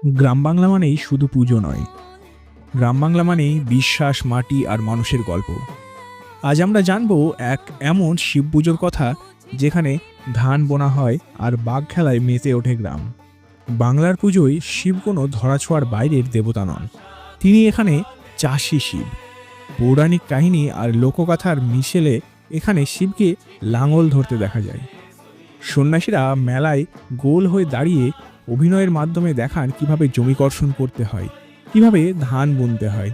গ্রাম বাংলা মানেই শুধু পুজো নয়, গ্রাম বাংলা মানেই বিশ্বাস, মাটি আর মানুষের গল্প। আজ আমরা জানবো এক এমন শিব পুজোর কথা যেখানে ধান বোনা হয় আর বাঘ খেলায় মেতে ওঠে গ্রাম। বাংলার পুজোয় শিব কোনো ধরাছোঁয়ার বাইরের দেবতা নন, তিনি এখানে চাষী শিব। পৌরাণিক কাহিনী আর লোকগাথার মিশেলে এখানে শিবকে লাঙল ধরতে দেখা যায়। সন্ন্যাসীরা মেলায় গোল হয়ে দাঁড়িয়ে অভিনয়ের মাধ্যমে দেখান কিভাবে জমি কর্ষণ করতে হয়, কিভাবে ধান বুনতে হয়।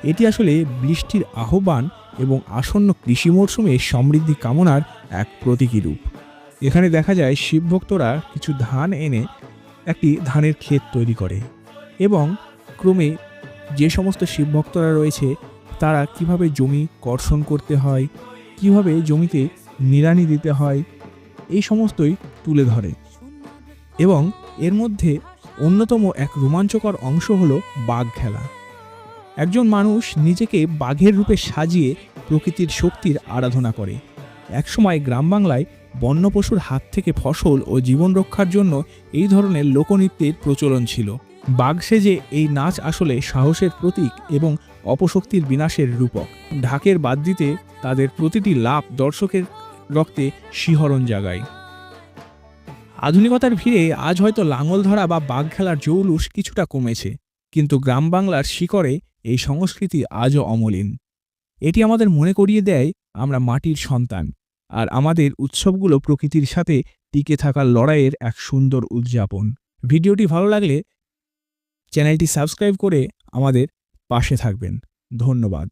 এটি আসলে বৃষ্টির আহ্বান এবং আসন্ন কৃষি মরশুমে সমৃদ্ধি কামনার এক প্রতীকী রূপ। এখানে দেখা যায় শিবভক্তরা কিছু ধান এনে একটি ধানের ক্ষেত তৈরি করে এবং ক্রমে যে সমস্ত শিবভক্তরা রয়েছে তারা কিভাবে জমি কর্ষণ করতে হয়, কিভাবে জমিতে নিড়ানি দিতে হয়, এই সমস্তই তুলে ধরে। এবং এর মধ্যে অন্যতম এক রোমাঞ্চকর অংশ হলো বাঘ খেলা। একজন মানুষ নিজেকে বাঘের রূপে সাজিয়ে প্রকৃতির শক্তির আরাধনা করে। একসময় গ্রাম বাংলায় বন্য পশুর হাত থেকে ফসল ও জীবন রক্ষার জন্য এই ধরনের লোকনৃত্যের প্রচলন ছিল। বাঘ সেজে এই নাচ আসলে সাহসের প্রতীক এবং অপশক্তির বিনাশের রূপক। ঢাকের বাদ্যিতে তাদের প্রতিটি লাফ দর্শকের রক্তে শিহরণ জাগায়। আধুনিকতার ভিড়ে আজ হয়তো লাঙল ধরা বা বাঘ খেলার জৌলুস কিছুটা কমেছে, কিন্তু গ্রাম বাংলার শিকড়ে এই সংস্কৃতি আজও অমলিন। এটি আমাদের মনে করিয়ে দেয় আমরা মাটির সন্তান, আর আমাদের উৎসবগুলো প্রকৃতির সাথে টিকে থাকার লড়াইয়ের এক সুন্দর উদযাপন। ভিডিওটি ভালো লাগলে চ্যানেলটি সাবস্ক্রাইব করে আমাদের পাশে থাকবেন। ধন্যবাদ।